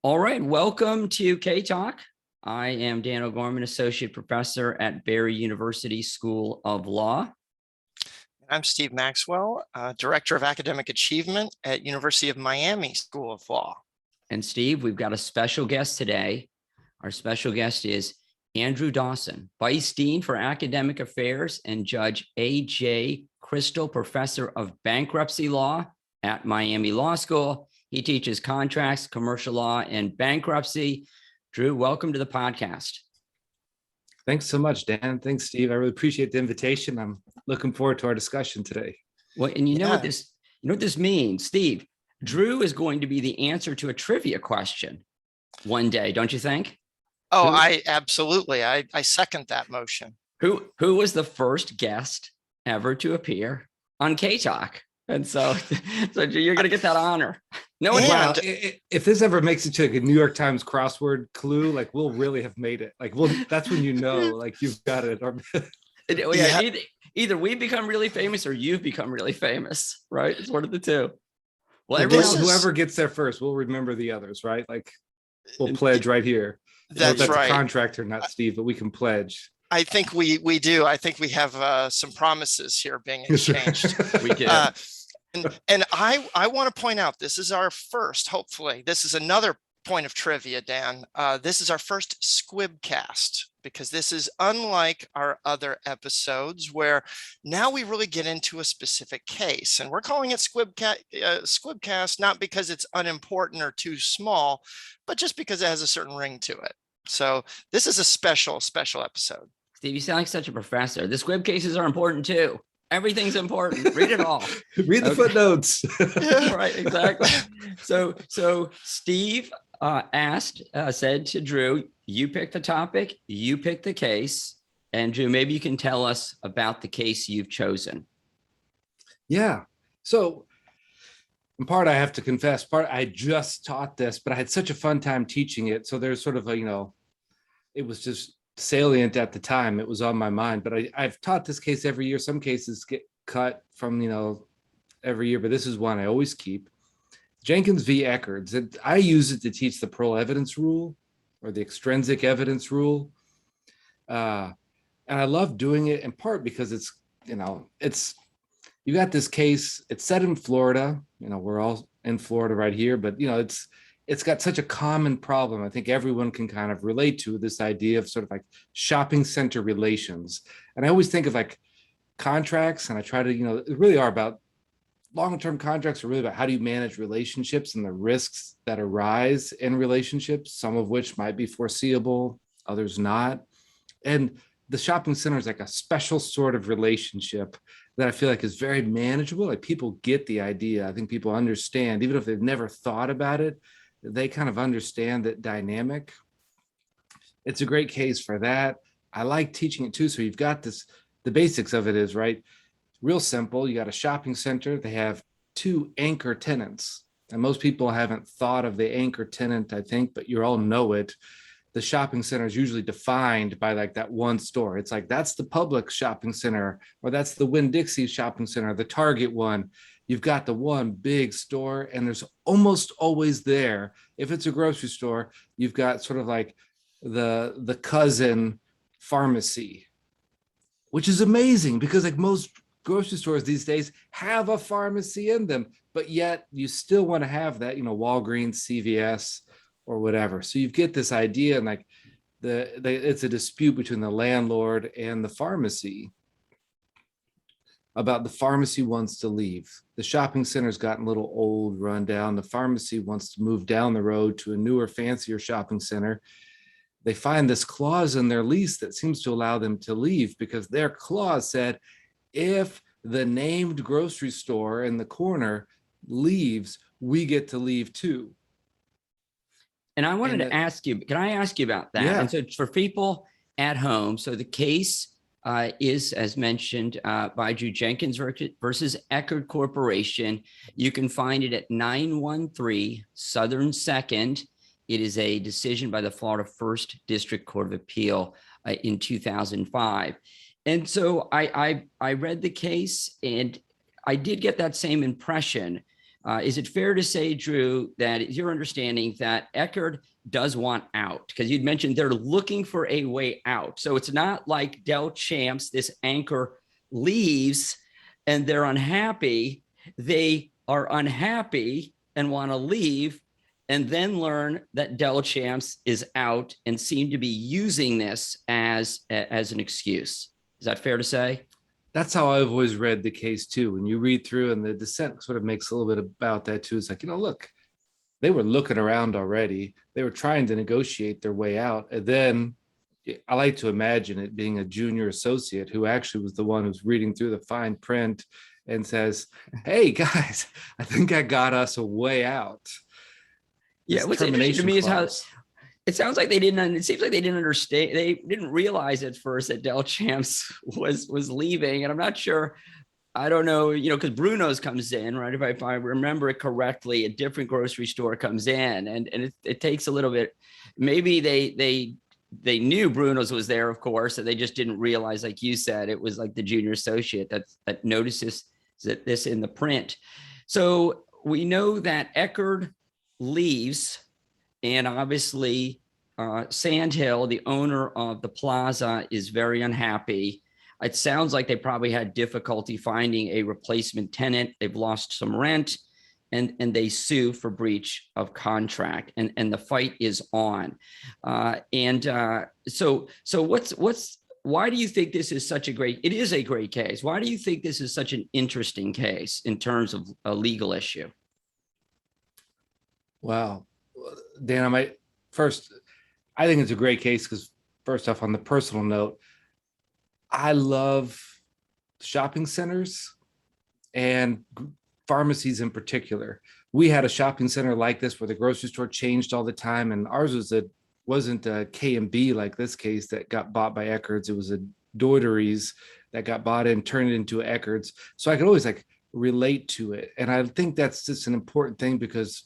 All right, welcome to K-Talk. I am Dan O'Gorman, Associate Professor at Barry University School of Law. I'm Steve Maxwell, Director of Academic Achievement at University of Miami School of Law. And Steve, we've got a special guest today. Our special guest is Andrew Dawson, Vice Dean for Academic Affairs and Judge A.J. Crystal Professor of Bankruptcy Law at Miami Law School. He teaches contracts, commercial law, and bankruptcy. Drew, welcome to the podcast. Thanks so much, Dan. Thanks, Steve. I really appreciate the invitation. I'm looking forward to our discussion today. Well, and you know what this means, Steve. Drew is going to be the answer to a trivia question one day, don't you think? Oh, I absolutely. I second that motion. Who was the first guest ever to appear on K-Talk? And so you're going to get that honor. No one. Wow. If this ever makes it to like a New York Times crossword clue, like we'll really have made it. Like that's when you know, like you've got it. Either we become really famous or you've become really famous, right? It's one of the two. Well, whoever gets there first, we'll remember the others, right? Like we'll pledge right here. That's right. A contractor, not Steve, but we can pledge. I think we do. I think we have some promises here being exchanged. We do. And I want to point out, this is our first, hopefully, this is another point of trivia, Dan. This is our first Squib Cast, because this is unlike our other episodes where now we really get into a specific case. And we're calling it Squib Cast, not because it's unimportant or too small, but just because it has a certain ring to it. So this is a special episode. Steve, you sound like such a professor. The Squib cases are important too. Everything's important. Read it all. Read the footnotes. Right, exactly. So Steve said to Drew, you pick the topic, you pick the case, and Drew, maybe you can tell us about the case you've chosen. Yeah. So in part, I have to confess, I just taught this, but I had such a fun time teaching it. So there's sort of a, it was just salient at the time. It was on my mind, but I've taught this case every year. Some cases get cut from, every year, but this is one I always keep. Jenkins v. Eckerd. I use it to teach the parole evidence rule or the extrinsic evidence rule. And I love doing it in part because it's, you got this case, it's set in Florida, we're all in Florida right here, but it's got such a common problem. I think everyone can kind of relate to this idea of sort of like shopping center relations. And I always think of like contracts, and I try to, it really are about long-term contracts are really about how do you manage relationships and the risks that arise in relationships, some of which might be foreseeable, others not. And the shopping center is like a special sort of relationship that I feel like is very manageable. Like people get the idea. I think people understand, even if they've never thought about it, they kind of understand that dynamic. It's a great case for that. I like teaching it too. So you've got the basics of it is, right? Real simple. You got a shopping center. They have two anchor tenants. And most people haven't thought of the anchor tenant, I think, but you all know it. The shopping center is usually defined by like that one store. It's like, that's the Publix shopping center, or that's the Winn-Dixie shopping center, the Target one. You've got the one big store, and there's almost always there. If it's a grocery store, you've got sort of like the cousin pharmacy, which is amazing because like most grocery stores these days have a pharmacy in them, but yet you still want to have that, Walgreens, CVS, or whatever. So you get this idea, and like it's a dispute between the landlord and the pharmacy about the pharmacy wants to leave. The shopping center's gotten a little old, run down. The pharmacy wants to move down the road to a newer, fancier shopping center. They find this clause in their lease that seems to allow them to leave because their clause said, if the named grocery store in the corner leaves, we get to leave too. And I wanted to ask you, can I ask you about that? Yeah. And so for people at home, so the case is, as mentioned, by Drew, Jenkins versus Eckerd Corporation. You can find it at 913 Southern 2nd. It is a decision by the Florida First District Court of Appeal in 2005. And so I read the case, and I did get that same impression. Is it fair to say, Drew, that it's your understanding that Eckerd does want out? Because you'd mentioned they're looking for a way out. So it's not like Del Champs, this anchor, leaves and they're unhappy. They are unhappy and want to leave, and then learn that Del Champs is out and seem to be using this as an excuse. Is that fair to say? That's how I've always read the case too. When you read through, and the dissent sort of makes a little bit about that too. It's like, look, they were looking around already. They were trying to negotiate their way out. And then I like to imagine it being a junior associate who actually was the one who's reading through the fine print and says, hey guys, I think I got us a way out. Yeah, This what's interesting to me is how it sounds like it seems like they didn't understand. They didn't realize at first that Del Champs was leaving. And I'm not sure, I don't know, because Bruno's comes in, right? If I remember it correctly, a different grocery store comes in, and it takes a little bit. Maybe they knew Bruno's was there, of course, and they just didn't realize, like you said, it was like the junior associate that notices this in the print. So we know that Eckerd leaves, and obviously Sandhill, the owner of the plaza, is very unhappy. It sounds like they probably had difficulty finding a replacement tenant. They've lost some rent, and they sue for breach of contract, and the fight is on. So why do you think this is such a great, it is a great case. Why do you think this is such an interesting case in terms of a legal issue? Wow. Dan, I think it's a great case because, first off, on the personal note, I love shopping centers and pharmacies in particular. We had a shopping center like this where the grocery store changed all the time, and ours wasn't a K&B like this case that got bought by Eckerd's. It was a Doiteries that got bought and turned it into Eckerd's. So I could always relate to it. And I think that's just an important thing because,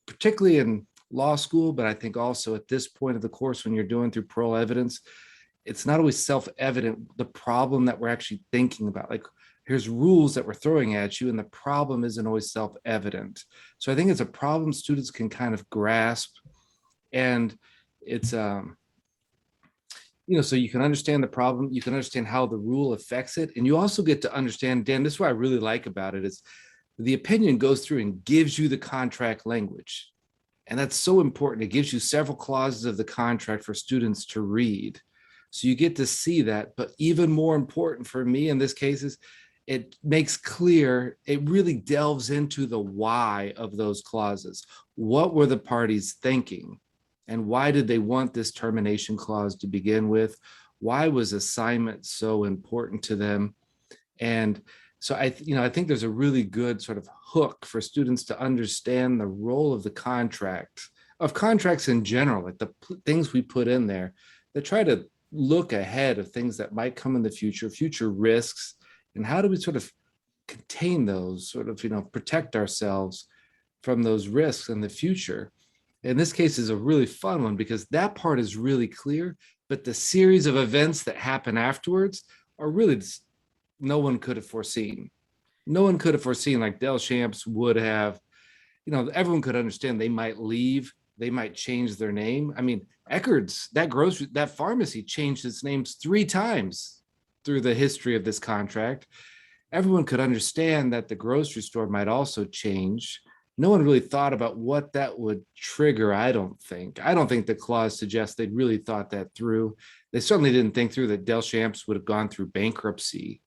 particularly in law school, but I think also at this point of the course, when you're doing through parole evidence, it's not always self-evident the problem that we're actually thinking about. Like, here's rules that we're throwing at you, and the problem isn't always self-evident. So I think it's a problem students can kind of grasp, and it's so you can understand the problem, you can understand how the rule affects it, and you also get to understand, Dan, this is what I really like about it, is the opinion goes through and gives you the contract language. And that's so important. It gives you several clauses of the contract for students to read. So you get to see that. But even more important for me in this case is it makes clear, it really delves into the why of those clauses. What were the parties thinking? And why did they want this termination clause to begin with? Why was assignment so important to them? And so I think there's a really good sort of hook for students to understand the role of the contract, of contracts in general, like the things we put in there that try to look ahead of things that might come in the future risks, and how do we sort of contain those, sort of, protect ourselves from those risks in the future. In this case is a really fun one because that part is really clear, but the series of events that happen afterwards are really no one could have foreseen. No one could have foreseen, like Del Champs would have, everyone could understand they might leave, they might change their name. I mean, Eckerd's, that pharmacy changed its names 3 times through the history of this contract. Everyone could understand that the grocery store might also change. No one really thought about what that would trigger, I don't think. I don't think the clause suggests they'd really thought that through. They certainly didn't think through that Del Champs would have gone through bankruptcy,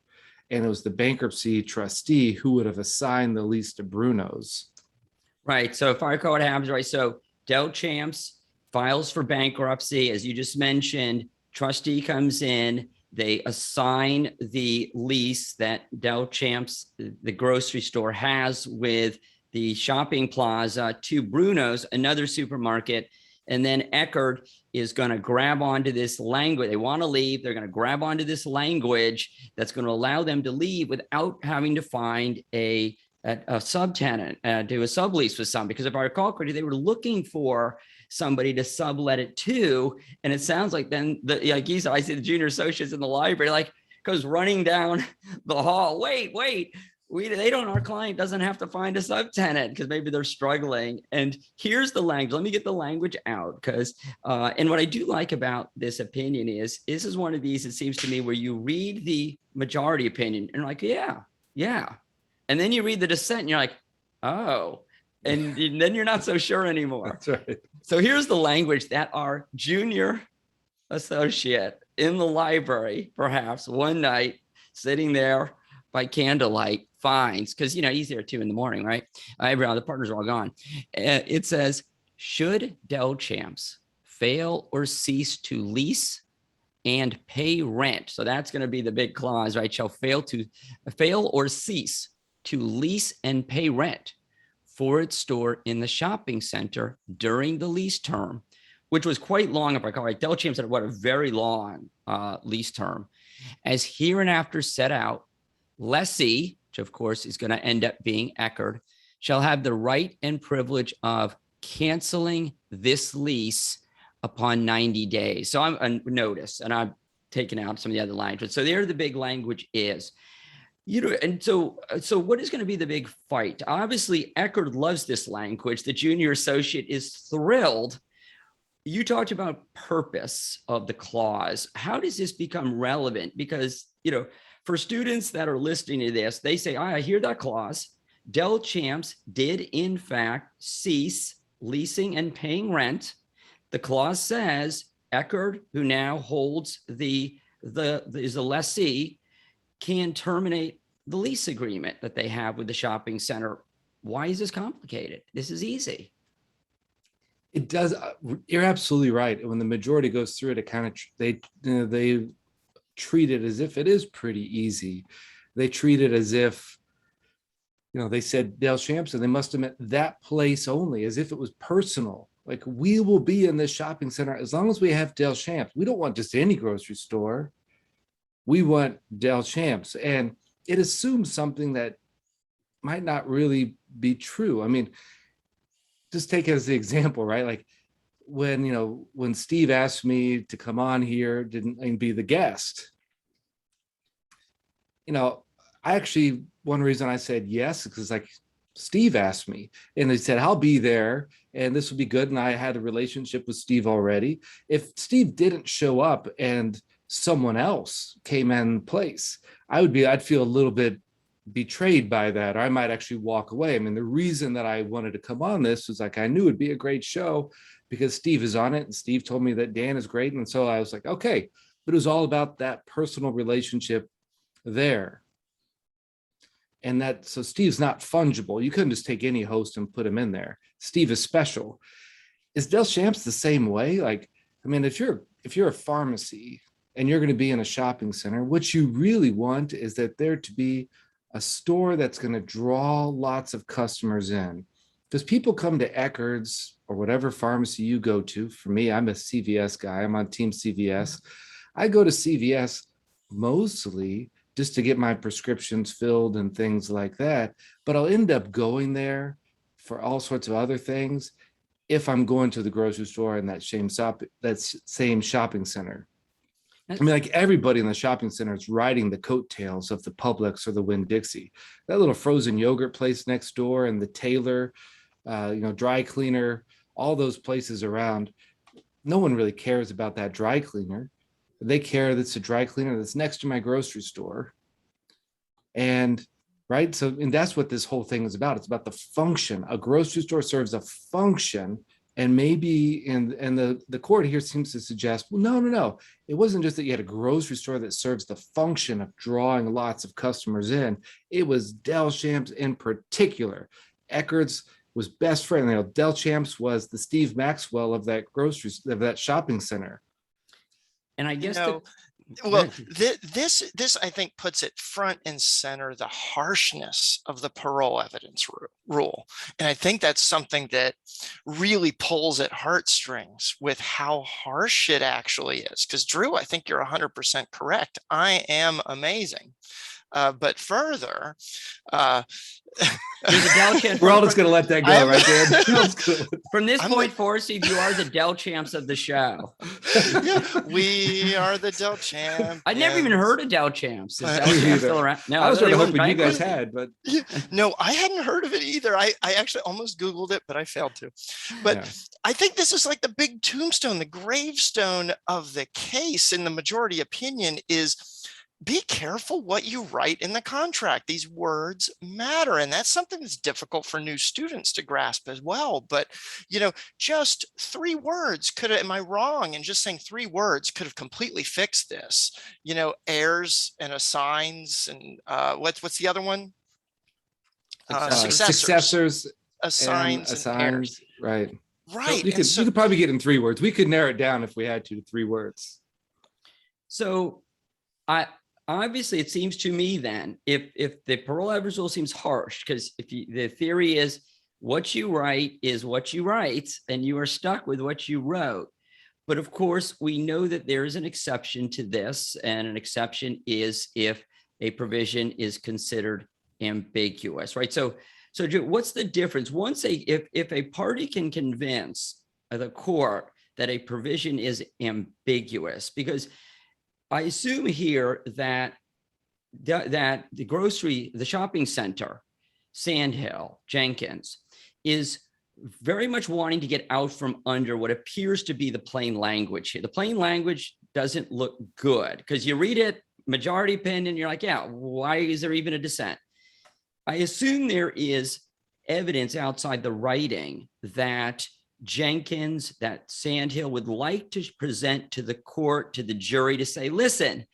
and it was the bankruptcy trustee who would have assigned the lease to Bruno's. Right. So if I recall what happens, right? So Del Champs files for bankruptcy, as you just mentioned. Trustee comes in. They assign the lease that Del Champs, the grocery store, has with the shopping plaza to Bruno's, another supermarket. And then Eckerd is going to grab onto this language. They want to leave. They're going to grab onto this language that's going to allow them to leave without having to find a subtenant, do a sublease with some. Because if I recall correctly, they were looking for somebody to sublet it to. And it sounds like then, like you said, I see the junior associates in the library, goes running down the hall. Wait, our client doesn't have to find a subtenant because maybe they're struggling. And here's the language. Let me get the language out because, and what I do like about this opinion is this is one of these, it seems to me, where you read the majority opinion and you're like, yeah. And then you read the dissent and you're like, oh, and then you're not so sure anymore. That's right. So here's the language that our junior associate in the library, perhaps one night, sitting there by candlelight, finds, because he's there 2 a.m, right? The partners are all gone. It says, should Dell Champs fail or cease to lease and pay rent? So that's going to be the big clause, right? Shall fail or cease to lease and pay rent for its store in the shopping center during the lease term, which was quite long, if I recall right. Dell Champs had a very long lease term, as hereinafter set out. Lessee, which of course is going to end up being Eckerd, shall have the right and privilege of canceling this lease upon 90 days. So I'm a notice, and I'm taking out some of the other language. So there the big language is. And so what is going to be the big fight? Obviously, Eckerd loves this language. The junior associate is thrilled. You talked about purpose of the clause. How does this become relevant? Because, for students that are listening to this, they say, I hear that clause. Dell Champs did, in fact, cease leasing and paying rent. The clause says Eckerd, who now holds is the lessee, can terminate the lease agreement that they have with the shopping center. Why is this complicated? This is easy. It does. You're absolutely right. When the majority goes through it, it kind of they treat it as if it is pretty easy. They treat it as if, they said Dell Champs, and they must have meant that place only, as if it was personal. Like, we will be in this shopping center as long as we have Dell Champs. We don't want just any grocery store. We want Dell Champs. And it assumes something that might not really be true. I mean, just take it as the example, right? Like when Steve asked me to come on here and be the guest, one reason I said yes, because Steve asked me and they said, I'll be there and this will be good. And I had a relationship with Steve already. If Steve didn't show up and someone else came in place, I'd feel a little bit betrayed by that, or I might actually walk away. I mean, the reason that I wanted to come on this was I knew it'd be a great show because Steve is on it, and Steve told me that Dan is great, and so I was like, okay. But it was all about that personal relationship there, and so Steve's not fungible. You couldn't just take any host and put him in there. Steve is special. Is Dell Champs the same way? If you're a pharmacy and you're going to be in a shopping center, what you really want is that there to be a store that's going to draw lots of customers in, because people come to Eckerd's or whatever pharmacy you go to. For me, I'm a CVS guy. I'm on team CVS. I go to CVS mostly just to get my prescriptions filled and things like that. But I'll end up going there for all sorts of other things if I'm going to the grocery store in that same shopping center. Everybody in the shopping center is riding the coattails of the Publix or the Winn-Dixie. That little frozen yogurt place next door and the Taylor, dry cleaner, all those places around. No one really cares about that dry cleaner. They care that it's a dry cleaner that's next to my grocery store. And that's what this whole thing is about. It's about the function. A grocery store serves a function. And maybe the court here seems to suggest, well, no. It wasn't just that you had a grocery store that serves the function of drawing lots of customers in. It was Dell Champs in particular. Eckerd's was best friend. Dell Champs was the Steve Maxwell of that shopping center. And I guess this I think puts it front and center, the harshness of the parole evidence rule. And I think that's something that really pulls at heartstrings with how harsh it actually is. Because Drew, I think you're 100% correct. I am amazing. But further, uh, There's a Dell champ. We're all just gonna let that go, I'm- right, Dan? We're just gonna From this I'm point forward, Steve, you are the Dell champs of the show. yeah, we are the Dell champions. I never even heard of Dell champs. Is Me Dell champs either. still around? No, I was thought sort they of went hoping you guys bankrupt. had, but No, I hadn't heard of it either. I actually almost Googled it, but I failed to. But yeah. I think this is like the big tombstone, the gravestone of the case in the majority opinion is be careful what you write in the contract. These words matter. And that's something that's difficult for new students to grasp as well. But, just 3 words could have, am I wrong? And just saying 3 words could have completely fixed this, heirs and assigns and what's the other one? Successors assigns and heirs. Right. Right. You could probably get in 3 words. We could narrow it down if we had to 3 words. So obviously it seems to me then, if the parole evidence rule seems harsh, because the theory is what you write is what you write, and you are stuck with what you wrote. But of course, we know that there is an exception to this, and an exception is if a provision is considered ambiguous, right? So what's the difference? If a party can convince the court that a provision is ambiguous, because I assume here that the shopping center, Sandhill, Jenkins, is very much wanting to get out from under what appears to be the plain language here. The plain language doesn't look good because you read it, majority opinion, you're like, yeah, why is there even a dissent? I assume there is evidence outside the writing that Jenkins, that Sandhill would like to present to the court, to the jury, to say, listen,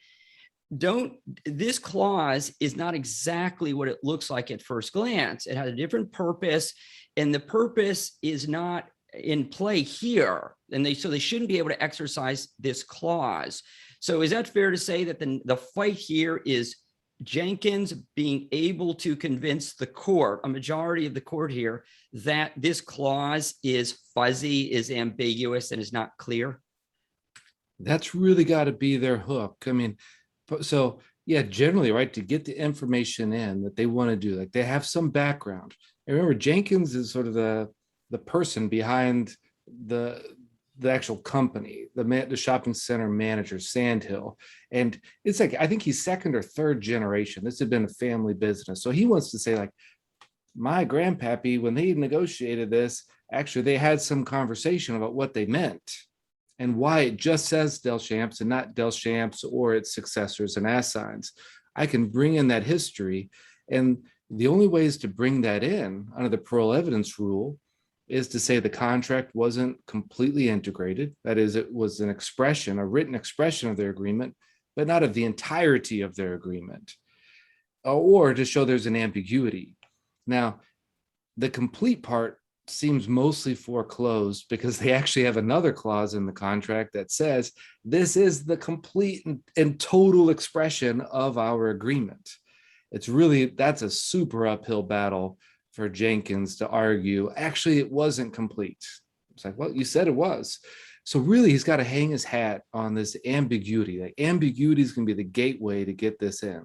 this clause is not exactly what it looks like at first glance. It has a different purpose, and the purpose is not in play here. And so they shouldn't be able to exercise this clause. So is that fair to say that the fight here is Jenkins being able to convince the court, a majority of the court here, that this clause is fuzzy, is ambiguous, and is not clear? That's really got to be their hook. I mean, so yeah, generally, right, to get the information in that they want to do, like they have some background. And remember, Jenkins is sort of the person behind the actual company, the shopping center manager, Sandhill. And it's like, I think he's 2nd or 3rd generation. This had been a family business. So he wants to say, like, my grandpappy, when they negotiated this, actually, they had some conversation about what they meant and why it just says Del Champs and not Del Champs or its successors and assigns. I can bring in that history. And the only ways to bring that in under the parole evidence rule is to say the contract wasn't completely integrated. That is, it was an expression, a written expression of their agreement, but not of the entirety of their agreement, or to show there's an ambiguity. Now, the complete part seems mostly foreclosed because they actually have another clause in the contract that says this is the complete and total expression of our agreement. That's a super uphill battle for Jenkins to argue, actually, it wasn't complete. It's like, well, you said it was. So really, he's got to hang his hat on this ambiguity. Like, ambiguity is going to be the gateway to get this in.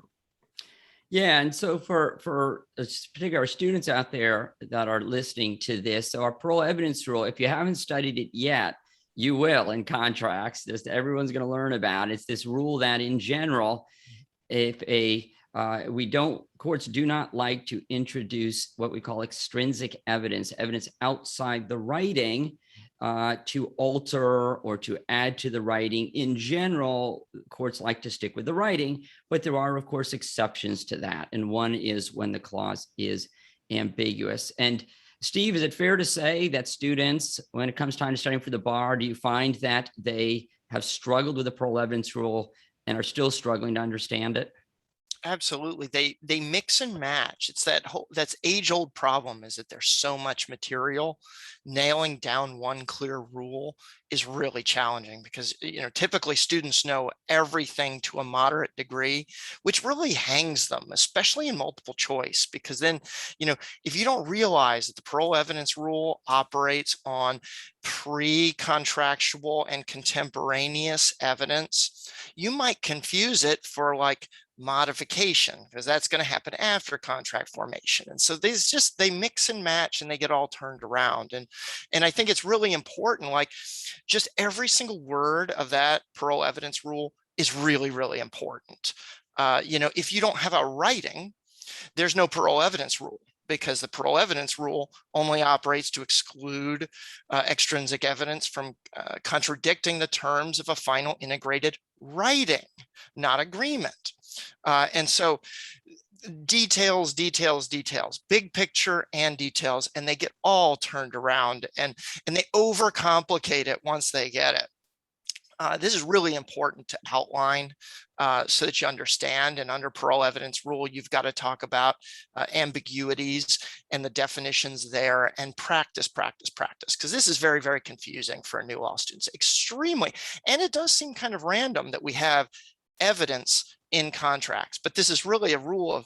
Yeah, and so for particular students out there that are listening to this, so our parole evidence rule, if you haven't studied it yet, you will in contracts. Everyone's going to learn about it. It's this rule that in general, if courts do not like to introduce what we call extrinsic evidence outside the writing to alter or to add to the writing. In general, courts like to stick with the writing, but there are, of course, exceptions to that. And one is when the clause is ambiguous. And Steve, is it fair to say that students, when it comes time to studying for the bar, do you find that they have struggled with the parole evidence rule and are still struggling to understand it? Absolutely. They mix and match. It's that's age-old problem, is that there's so much material. Nailing down one clear rule is really challenging because, typically students know everything to a moderate degree, which really hangs them, especially in multiple choice, because then, if you don't realize that the parole evidence rule operates on pre-contractual and contemporaneous evidence, you might confuse it for like modification, because that's going to happen after contract formation. And so they mix and match and they get all turned around. And I think it's really important, like just every single word of that parole evidence rule is really, really important. If you don't have a writing, there's no parole evidence rule, because the parole evidence rule only operates to exclude extrinsic evidence from contradicting the terms of a final integrated writing, not agreement. And so details, big picture and details, and they get all turned around and they overcomplicate it once they get it. This is really important to outline so that you understand. And under parole evidence rule, you've got to talk about ambiguities and the definitions there, and practice, because this is very, very confusing for new law students, extremely. And it does seem kind of random that we have evidence in contracts, but this is really a rule of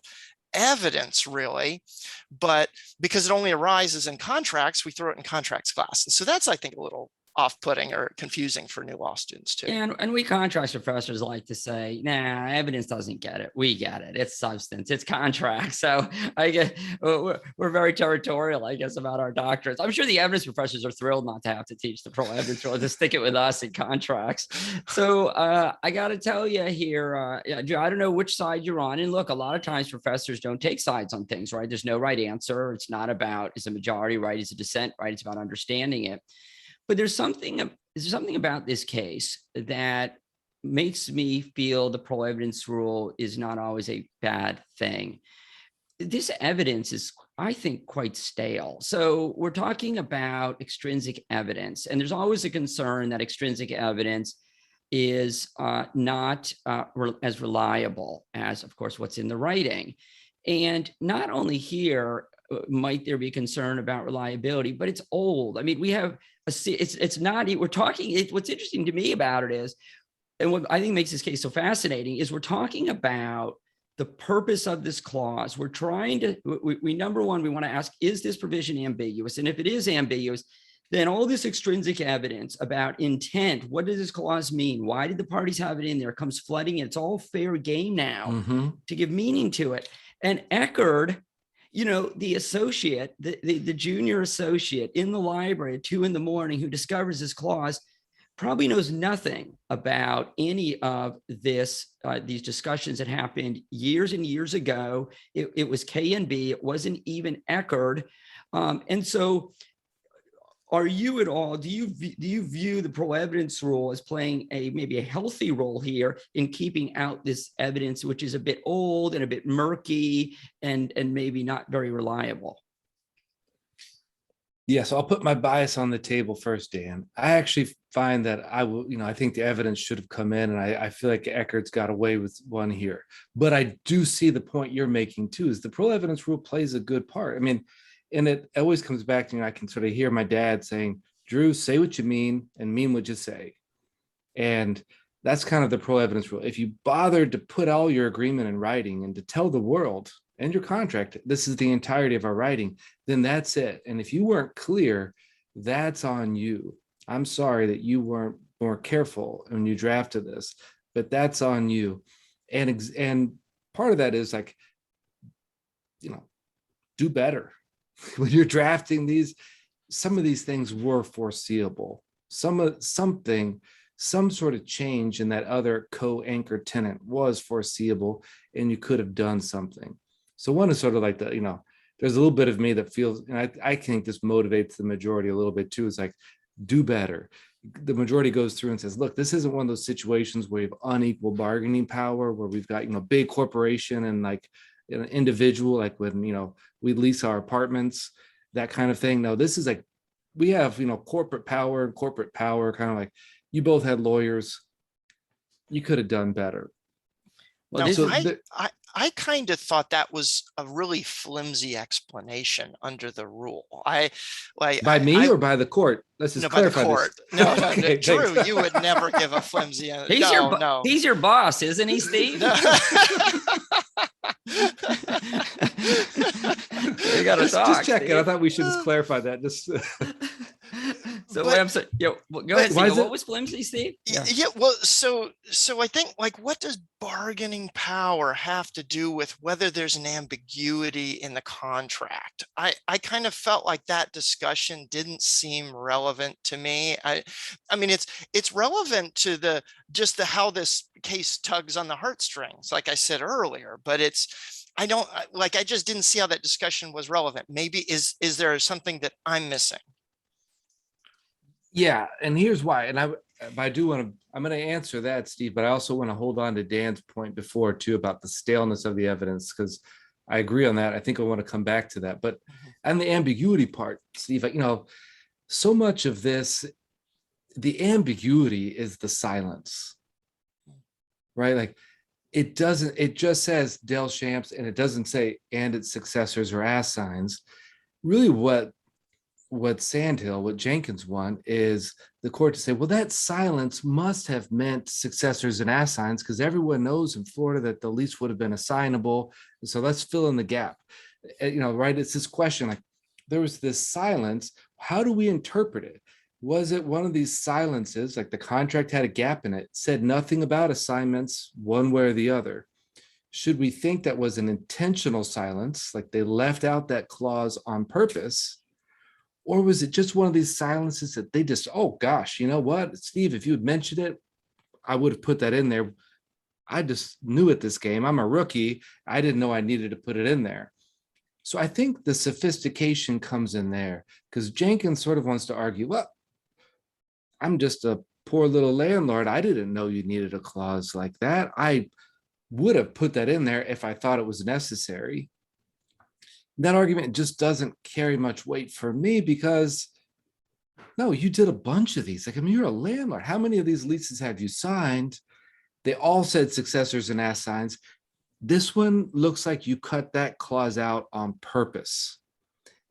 evidence, really. But because it only arises in contracts, we throw it in contracts class. And so that's, I think, a little off-putting or confusing for new law students too. And we contracts professors like to say, nah, evidence doesn't get it. We get it. It's substance. It's contract. So we're very territorial, I guess, about our doctorates. I'm sure the evidence professors are thrilled not to have to teach the parole evidence rule, to stick it with us in contracts. So I got to tell you here, I don't know which side you're on. And look, a lot of times professors don't take sides on things, right? There's no right answer. It's not about, is a majority right? Is a dissent right? It's about understanding it. But there's something about this case that makes me feel the parole evidence rule is not always a bad thing. This evidence is, I think, quite stale. So we're talking about extrinsic evidence, and there's always a concern that extrinsic evidence is not as reliable as, of course, what's in the writing. And not only here might there be concern about reliability, but it's old. I mean, we have it's not, we're talking, what's interesting to me about it is, and what I think makes this case so fascinating is we're talking about the purpose of this clause. We're trying to, we number one, we want to ask, is this provision ambiguous? And if it is ambiguous, then all this extrinsic evidence about intent, what does this clause mean? Why did the parties have it in there? Comes flooding in. It's all fair game now to give meaning to it. And Eckerd, the associate, the junior associate in the library at 2 a.m, who discovers this clause, probably knows nothing about any of this, these discussions that happened years and years ago. It was K and B. It wasn't even Eckerd. And so are you at all, do you view the parole evidence rule as playing maybe a healthy role here in keeping out this evidence, which is a bit old and a bit murky and maybe not very reliable? Yeah, so I'll put my bias on the table first, Dan. I actually find that I think the evidence should have come in, and I feel like Eckerd's got away with one here. But I do see the point you're making too, is the parole evidence rule plays a good part. I mean, and it always comes back to, I can sort of hear my dad saying, Drew, say what you mean and mean what you say. And that's kind of the parole evidence rule. If you bothered to put all your agreement in writing and to tell the world and your contract, this is the entirety of our writing, then that's it. And if you weren't clear, that's on you. I'm sorry that you weren't more careful when you drafted this, but that's on you. And part of that is like, do better. When you're drafting these, some of these things were foreseeable. Some sort of change in that other co-anchor tenant was foreseeable, and you could have done something. So one is sort of like there's a little bit of me that feels, and I think this motivates the majority a little bit too. It's like, do better. The majority goes through and says, look, this isn't one of those situations where you have unequal bargaining power, where we've got, big corporation and like an individual, like when, we lease our apartments, that kind of thing. No, this is like, we have, corporate power, kind of like, you both had lawyers. You could have done better. Well, now, I kind of thought that was a really flimsy explanation under the rule. By me or by the court? Let's just clarify by the court. this. No, Okay, Drew, you would never give a flimsy. He's your boss, isn't he, Steve? You got to talk. Just check it. I thought we should just clarify that. So But what I'm saying, go but- ahead, Why Steve. is What it- was flimsy, Steve? yeah, well, so I think, like, what does bargaining power have to do with whether there's an ambiguity in the contract? I kind of felt like that discussion didn't seem relevant to me. I mean, it's relevant to the just the how this case tugs on the heartstrings, like I said earlier, but I just didn't see how that discussion was relevant. Maybe is there something that I'm missing? Yeah, and here's why. And I do want to, I'm going to answer that, Steve, but I also want to hold on to Dan's point before too about the staleness of the evidence, because I agree on that. I think I want to come back to that. But and the ambiguity part, Steve, so much of this, the ambiguity is the silence, right? Like it just says Del Champs and it doesn't say and its successors or assigns. Really what Jenkins won is the court to say, well, that silence must have meant successors and assigns because everyone knows in Florida that the lease would have been assignable. So let's fill in the gap. Right? It's this question, like there was this silence. How do we interpret it? Was it one of these silences, like the contract had a gap in it, said nothing about assignments one way or the other? Should we think that was an intentional silence, like they left out that clause on purpose? Or was it just one of these silences that they just, oh gosh, you know what, Steve, if you had mentioned it, I would have put that in there. I just knew at this game, I'm a rookie. I didn't know I needed to put it in there. So I think the sophistication comes in there because Jenkins sort of wants to argue, well, I'm just a poor little landlord. I didn't know you needed a clause like that. I would have put that in there if I thought it was necessary. That argument just doesn't carry much weight for me because no, you did a bunch of these. Like, I mean, you're a landlord. How many of these leases have you signed? They all said successors and assigns. This one looks like you cut that clause out on purpose.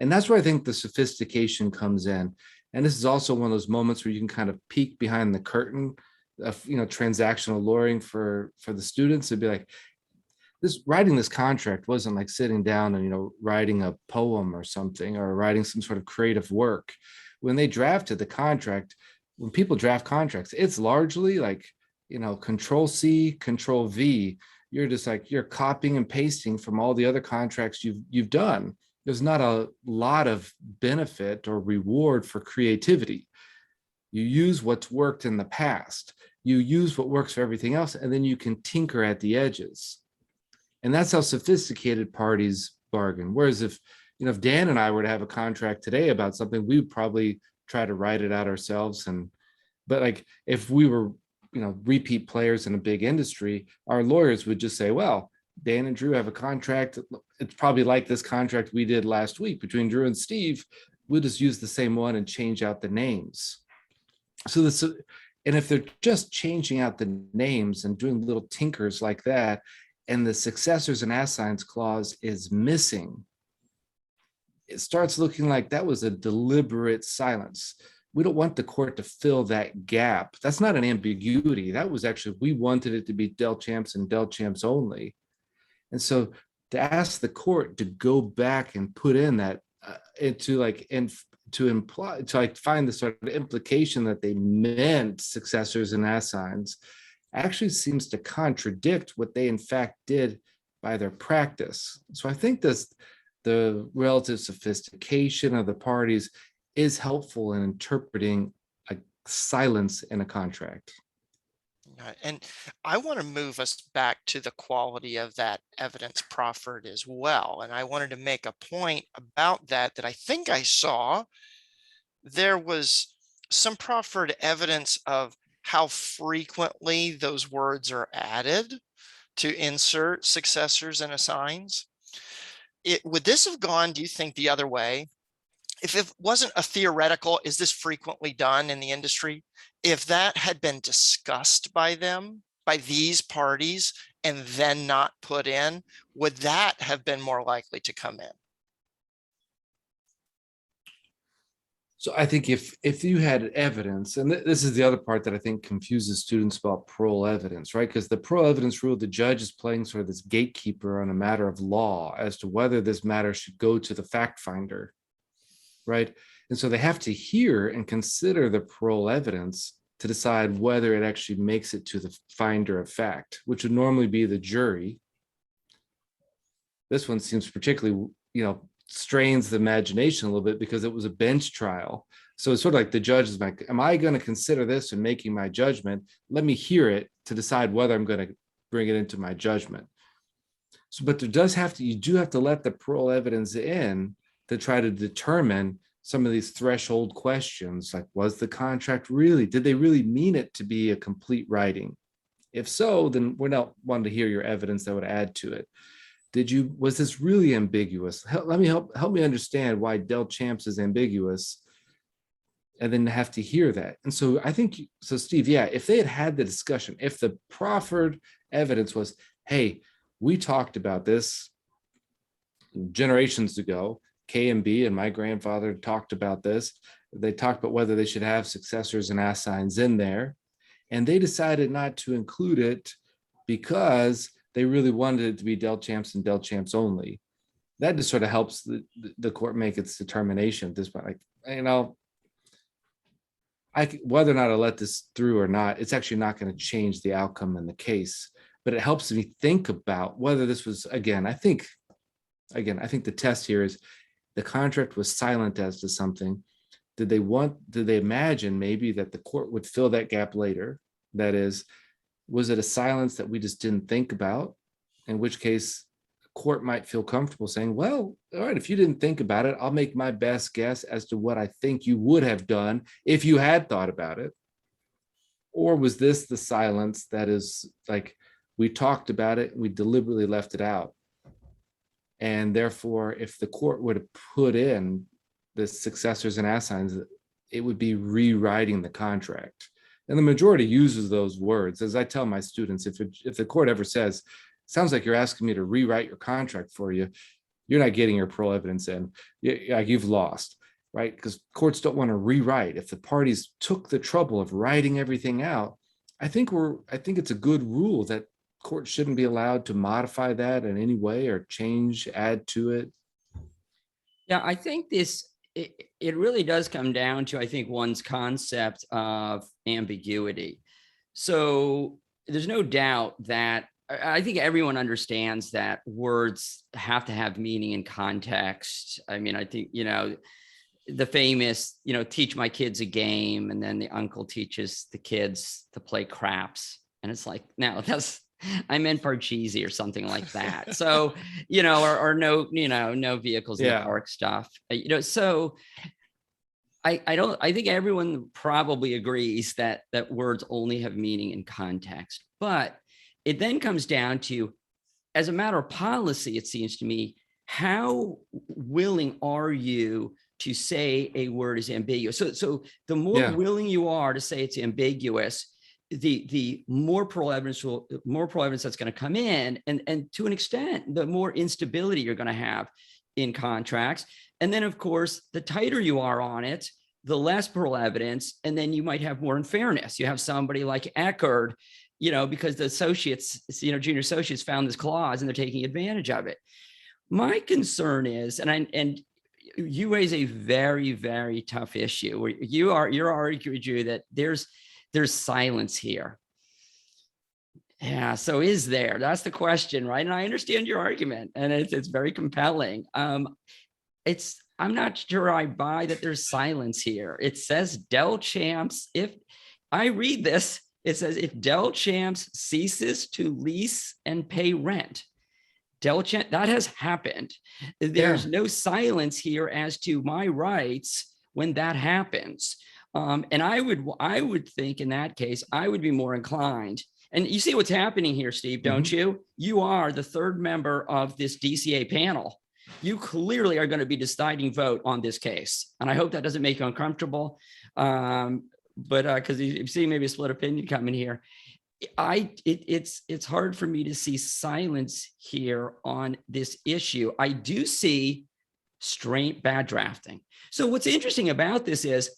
And that's where I think the sophistication comes in. And this is also one of those moments where you can kind of peek behind the curtain of, transactional lawyering for the students and be like, writing this contract wasn't like sitting down and writing a poem or something or writing some sort of creative work. When they drafted the contract, when people draft contracts, it's largely like Control C, Control V. You're just like you're copying and pasting from all the other contracts you've done. There's not a lot of benefit or reward for creativity. You use what's worked in the past. You use what works for everything else, and then you can tinker at the edges. And that's how sophisticated parties bargain. Whereas if Dan and I were to have a contract today about something, we would probably try to write it out ourselves. But like if we were, repeat players in a big industry, our lawyers would just say, well, Dan and Drew have a contract. It's probably like this contract we did last week between Drew and Steve. We'll just use the same one and change out the names. And if they're just changing out the names and doing little tinkers like that, and the successors and assigns clause is missing, it starts looking like that was a deliberate silence. We don't want the court to fill that gap. That's not an ambiguity. That was actually, we wanted it to be Del Champs and Del Champs only. And so to ask the court to go back and put in that to imply, to like find the sort of implication that they meant successors and assigns actually seems to contradict what they in fact did by their practice. So I think the relative sophistication of the parties is helpful in interpreting a silence in a contract. And I want to move us back to the quality of that evidence proffered as well. And I wanted to make a point about that I think I saw. There was some proffered evidence of how frequently those words are added to insert successors and assigns. Would this have gone, do you think, the other way? If it wasn't a theoretical, is this frequently done in the industry? If that had been discussed by them, by these parties, and then not put in, would that have been more likely to come in? So I think if you had evidence, and this is the other part that I think confuses students about parole evidence, right? Because the parole evidence rule, the judge is playing sort of this gatekeeper on a matter of law as to whether this matter should go to the fact finder, right? And so they have to hear and consider the parole evidence to decide whether it actually makes it to the finder of fact, which would normally be the jury. This one seems particularly, strains the imagination a little bit because it was a bench trial. So it's sort of like the judge is like, am I going to consider this in making my judgment? Let me hear it to decide whether I'm going to bring it into my judgment. So, but you do have to let the parole evidence in to try to determine some of these threshold questions, like, was the contract did they really mean it to be a complete writing? If so, then we're not wanting to hear your evidence that would add to it. Was this really ambiguous? Help me understand why Del Champs is ambiguous, and then have to hear that. And so I think, so Steve, yeah, if they had the discussion, if the proffered evidence was, hey, we talked about this generations ago, K and B and my grandfather talked about this. They talked about whether they should have successors and assigns in there. And they decided not to include it because they really wanted it to be Del Champs and Del Champs only. That just sort of helps the court make its determination at this point. Whether or not I let this through or not, it's actually not going to change the outcome in the case. But it helps me think about whether this was, I think the test here is, the contract was silent as to something. Did they imagine maybe that the court would fill that gap later? That is, was it a silence that we just didn't think about? In which case, the court might feel comfortable saying, well, all right, if you didn't think about it, I'll make my best guess as to what I think you would have done if you had thought about it. Or was this the silence that is like, we talked about it, we deliberately left it out? And therefore, if the court were to put in the successors and assigns, it would be rewriting the contract. And the majority uses those words. As I tell my students, if the court ever says, sounds like you're asking me to rewrite your contract for you, you're not getting your parole evidence in. You've lost, right? Because courts don't want to rewrite. If the parties took the trouble of writing everything out, I think it's a good rule that courts shouldn't be allowed to modify that in any way or change, add to it. Yeah, I think it really does come down to, I think, one's concept of ambiguity. So there's no doubt that I think everyone understands that words have to have meaning and context. I mean, I think, the famous, teach my kids a game, and then the uncle teaches the kids to play craps. And it's like, no, I meant Parcheesi or something like that. So, or no vehicles in the park stuff. So I think everyone probably agrees that words only have meaning and context. But it then comes down to, as a matter of policy, it seems to me, how willing are you to say a word is ambiguous? So the more willing you are to say it's ambiguous, the more parole evidence that's going to come in, and to an extent, the more instability you're going to have in contracts. And then, of course, the tighter you are on it, the less parole evidence, and then you might have more unfairness. You have somebody like Eckerd, because the associates, junior associates found this clause and they're taking advantage of it. My concern is, and you raise a very, very tough issue where you're arguing that there's silence here. Yeah. So is there? That's the question, right? And I understand your argument, and it's very compelling. I'm not sure I buy that there's silence here. It says Del Champs. If I read this, it says if Del Champs ceases to lease and pay rent, Del Champs, that has happened. There's no silence here as to my rights when that happens. And I would think in that case, I would be more inclined. And you see what's happening here, Steve, don't you? You are the third member of this DCA panel. You clearly are going to be deciding vote on this case. And I hope that doesn't make you uncomfortable. But because you see maybe a split opinion coming here. It's hard for me to see silence here on this issue. I do see straight bad drafting. So what's interesting about this is,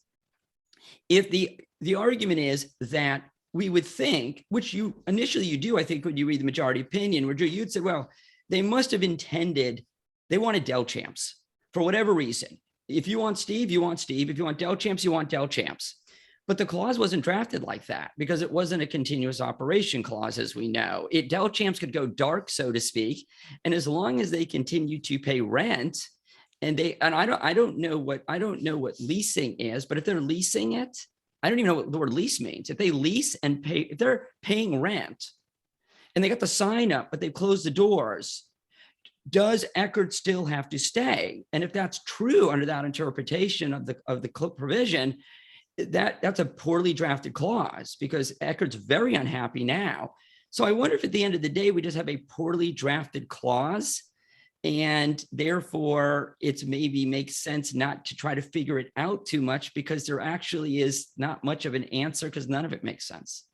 if the argument is that we would think, which you do, I think, when you read the majority opinion, where you'd say, well, they must have intended, they wanted Del Champs for whatever reason. if you want Steve, you want Steve. If you want Del Champs, you want Del Champs. But the clause wasn't drafted like that because it wasn't a continuous operation clause, as we know. Del Champs could go dark, so to speak, and as long as they continue to pay rent, and I don't know what leasing is, but if they're leasing it, I don't even know what the word lease means. If they lease and pay, if they're paying rent, and they got the sign up, but they've closed the doors, does Eckerd still have to stay? And if that's true under that interpretation of the provision, that's a poorly drafted clause because Eckerd's very unhappy now. So I wonder if at the end of the day, we just have a poorly drafted clause, and therefore it's maybe makes sense not to try to figure it out too much because there actually is not much of an answer because none of it makes sense.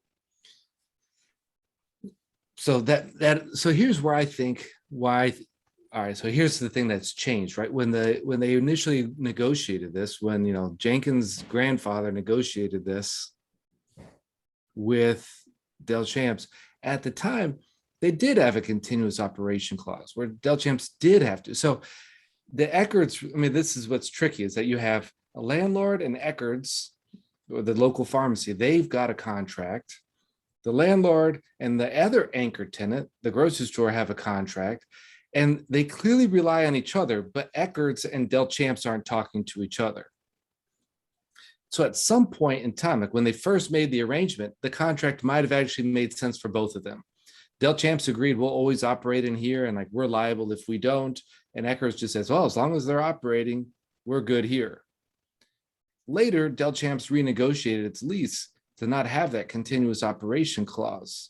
So so here's where I think why. All right, so here's the thing that's changed, right? When they initially negotiated this, when Jenkins' grandfather negotiated this with Del Champs, at the time they did have a continuous operation clause where Del Champs did have to. So the Eckerds, I mean, this is what's tricky is that you have a landlord and Eckerds, or the local pharmacy, they've got a contract. The landlord and the other anchor tenant, the grocery store, have a contract. And they clearly rely on each other, but Eckerds and Del Champs aren't talking to each other. So at some point in time, like when they first made the arrangement, the contract might have actually made sense for both of them. Del Champs agreed, we'll always operate in here and like we're liable if we don't. And Eckerds just says, well, as long as they're operating, we're good here. Later, Del Champs renegotiated its lease to not have that continuous operation clause.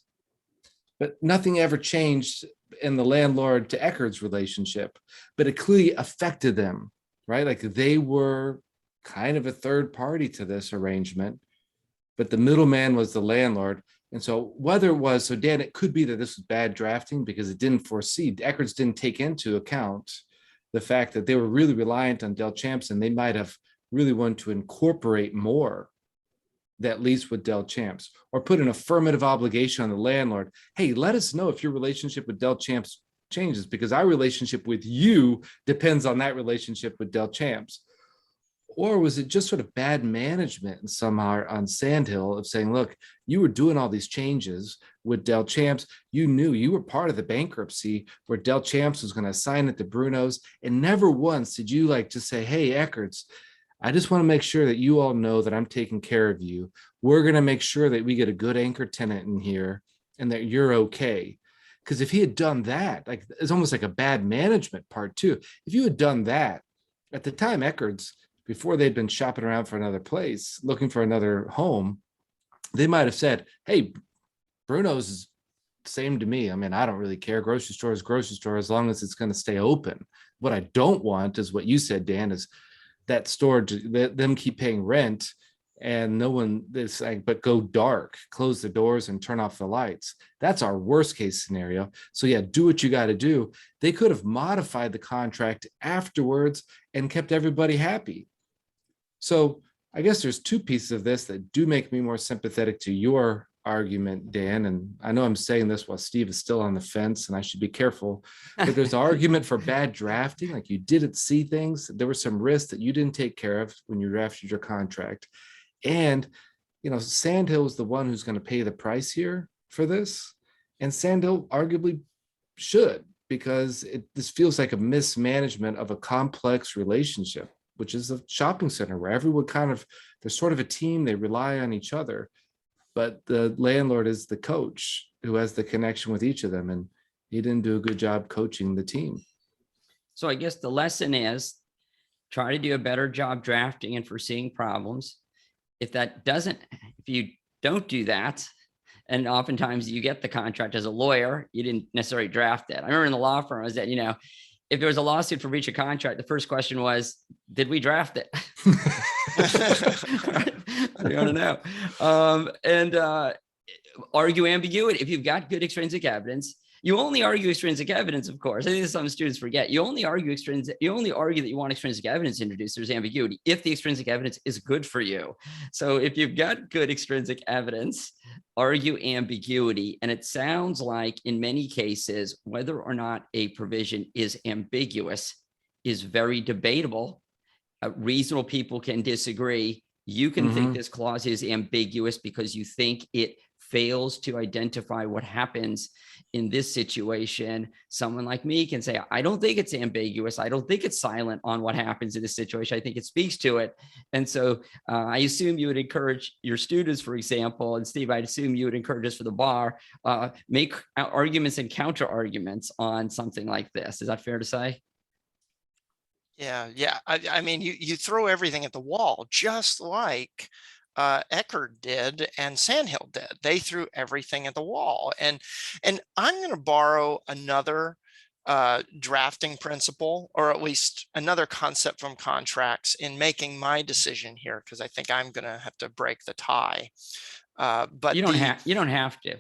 But nothing ever changed in the landlord to Eckerd's relationship, but it clearly affected them, right? Like they were kind of a third party to this arrangement, but the middleman was the landlord. And so whether it was, so Dan, it could be that this was bad drafting because it didn't foresee, Eckerd's didn't take into account the fact that they were really reliant on Del Champs and they might have really wanted to incorporate more that lease with Del Champs or put an affirmative obligation on the landlord. Hey, let us know if your relationship with Del Champs changes because our relationship with you depends on that relationship with Del Champs. Or was it just sort of bad management somehow on Sandhill of saying, look, you were doing all these changes with Del Champs. You knew you were part of the bankruptcy where Del Champs was going to assign it to Bruno's. And never once did you like to say, hey, Eckerds, I just want to make sure that you all know that I'm taking care of you. We're going to make sure that we get a good anchor tenant in here and that you're okay. Because if he had done that, like it's almost like a bad management part too. If you had done that at the time, Eckerds, before they'd been shopping around for another place, looking for another home, they might have said, hey, Bruno's is same to me. I mean, I don't really care. Grocery store is grocery store as long as it's going to stay open. What I don't want is what you said, Dan, is that store, them keep paying rent and no one is like, but go dark, close the doors and turn off the lights. That's our worst case scenario. So yeah, do what you got to do. They could have modified the contract afterwards and kept everybody happy. So I guess there's two pieces of this that do make me more sympathetic to your argument, Dan. And I know I'm saying this while Steve is still on the fence and I should be careful, but there's an argument for bad drafting. Like you didn't see things. There were some risks that you didn't take care of when you drafted your contract. And, Sandhill is the one who's going to pay the price here for this. And Sandhill arguably should, because this feels like a mismanagement of a complex relationship, which is a shopping center where everyone they're sort of a team. They rely on each other. But the landlord is the coach who has the connection with each of them. And he didn't do a good job coaching the team. So I guess the lesson is try to do a better job drafting and foreseeing problems. If you don't do that, and oftentimes you get the contract as a lawyer, you didn't necessarily draft it. I remember in the law firm was that, if there was a lawsuit for breach of contract, the first question was, did we draft it? You want to know. Argue ambiguity. If you've got good extrinsic evidence, you only argue extrinsic evidence, of course. I think some students forget. You only argue that you want extrinsic evidence introduced. There's ambiguity if the extrinsic evidence is good for you. So if you've got good extrinsic evidence, argue ambiguity. And it sounds like in many cases, whether or not a provision is ambiguous is very debatable. reasonable people can disagree. You can think this clause is ambiguous because you think it fails to identify what happens in this situation. Someone like me can say, I don't think it's ambiguous. I don't think it's silent on what happens in this situation. I think it speaks to it. And so I assume you would encourage your students, for example, and Steve, I'd assume you would encourage us for the bar, make arguments and counter arguments on something like this. Is that fair to say? Yeah. I mean, you throw everything at the wall, just like Eckerd did and Sandhill did. They threw everything at the wall. And I'm going to borrow another drafting principle, or at least another concept from contracts in making my decision here, because I think I'm going to have to break the tie. But you don't have to.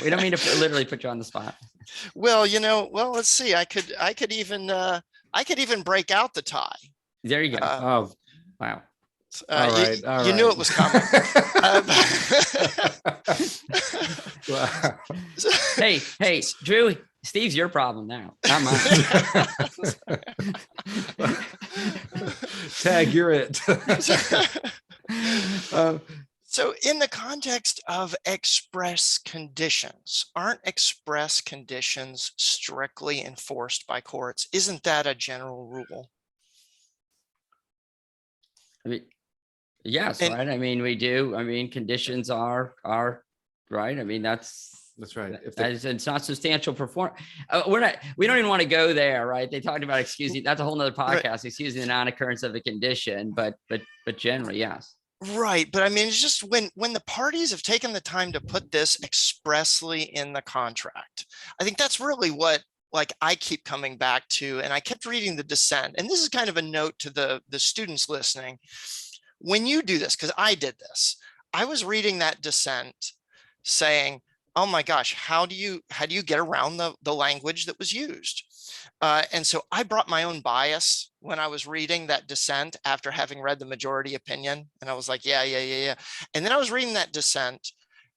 We don't mean to literally put you on the spot. Well, let's see. I could even break out the tie. There you go. Oh, wow. All right. You knew it was coming. Wow. Hey, Drew, Steve's your problem now, not mine. Tag, you're it. So in the context of express conditions, aren't express conditions strictly enforced by courts? Isn't that a general rule? I mean, yes, And- right. I mean, we do. I mean, conditions are right. I mean, that's right. it's not substantial performance. We don't even want to go there, right? They talked about excusing. That's a whole nother podcast, Right. Excusing the non-occurrence of a condition, but generally, yes. Right. But I mean, it's just when the parties have taken the time to put this expressly in the contract, I think that's really what, like, I keep coming back to. And I kept reading the dissent. And this is kind of a note to the students listening. When you do this, because I did this, I was reading that dissent saying, oh my gosh, how do you get around the language that was used? And so I brought my own bias when I was reading that dissent after having read the majority opinion. And I was like, yeah. And then I was reading that dissent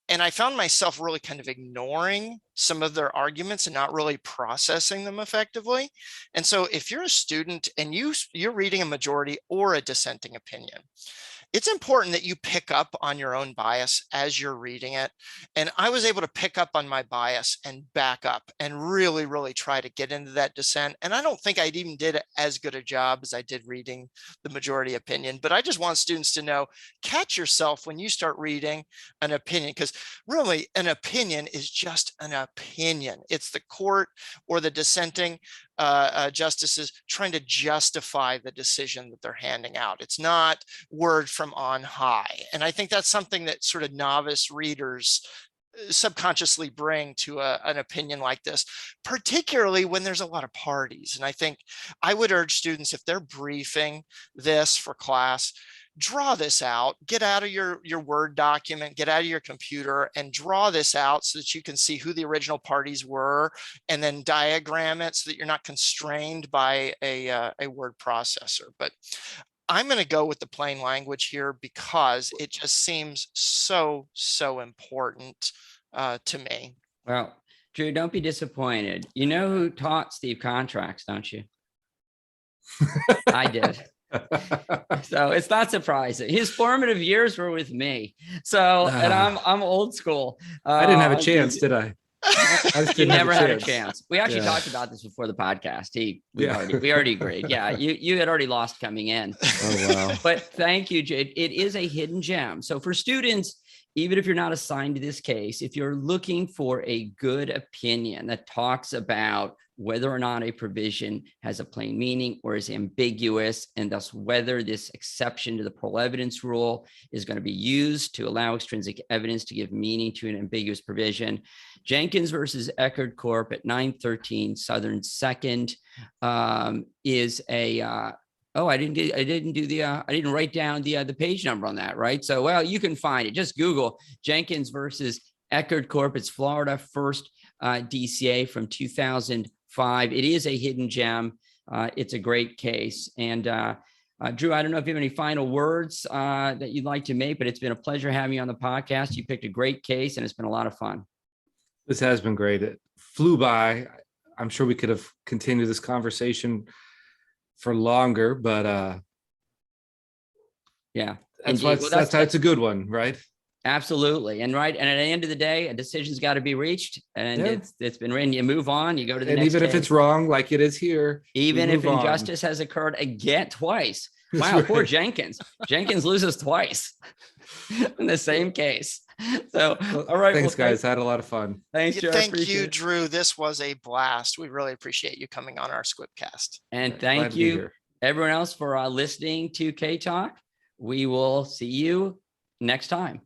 and I found myself really kind of ignoring some of their arguments and not really processing them effectively. And so if you're a student and you're reading a majority or a dissenting opinion, it's important that you pick up on your own bias as you're reading it. And I was able to pick up on my bias and back up and really, really try to get into that dissent. And I don't think I even did as good a job as I did reading the majority opinion, but I just want students to know, catch yourself when you start reading an opinion, because really an opinion is just an opinion. It's the court or the dissenting justices trying to justify the decision that they're handing out. It's not word from on high. And I think that's something that sort of novice readers subconsciously bring to an opinion like this, particularly when there's a lot of parties. And I think I would urge students, if they're briefing this for class, draw this out, get out of your Word document, get out of your computer and draw this out so that you can see who the original parties were, and then diagram it so that you're not constrained by a word processor. But I'm going to go with the plain language here because it just seems so important to me. Well, Drew, don't be disappointed. You know who taught Steve contracts, don't you? I did. So it's not surprising. His formative years were with me. So, and I'm old school. I didn't have a chance, did I? You never had a chance. We actually talked about this before the podcast. We already agreed. Yeah, you had already lost coming in. Oh wow! But thank you, Jade. It is a hidden gem. So for students, even if you're not assigned to this case, if you're looking for a good opinion that talks about whether or not a provision has a plain meaning or is ambiguous, and thus whether this exception to the parole evidence rule is going to be used to allow extrinsic evidence to give meaning to an ambiguous provision, Jenkins versus Eckerd Corp at 913 Southern 2nd is a I didn't write down the page number on that, right? So, well, you can find it. Just Google Jenkins versus Eckerd Corp. It's Florida First DCA from 2005. It is a hidden gem. It's a great case. And Drew, I don't know if you have any final words that you'd like to make, but it's been a pleasure having you on the podcast. You picked a great case and it's been a lot of fun. This has been great. It flew by. I'm sure we could have continued this conversation for longer, but Yeah, that's indeed. why Well, that's it's a good one, right? absolutely. And right. And at the end of the day, a decision's got to be reached, and Yeah. it's been written. You move on, you go to the And next even if case. it's wrong, like it is here, we Even if move on. injustice has occurred again twice. That's Wow, poor right. Jenkins. Jenkins loses twice in the same case. So, Well, all right. thanks, Well, guys. I had a lot of fun. thanks, Yeah, Joe. I thank appreciate you, it. Drew. This was a blast. We really appreciate you coming on our Squibcast. And Glad thank to be you, here. everyone else, for listening to K Talk. We will see you next time.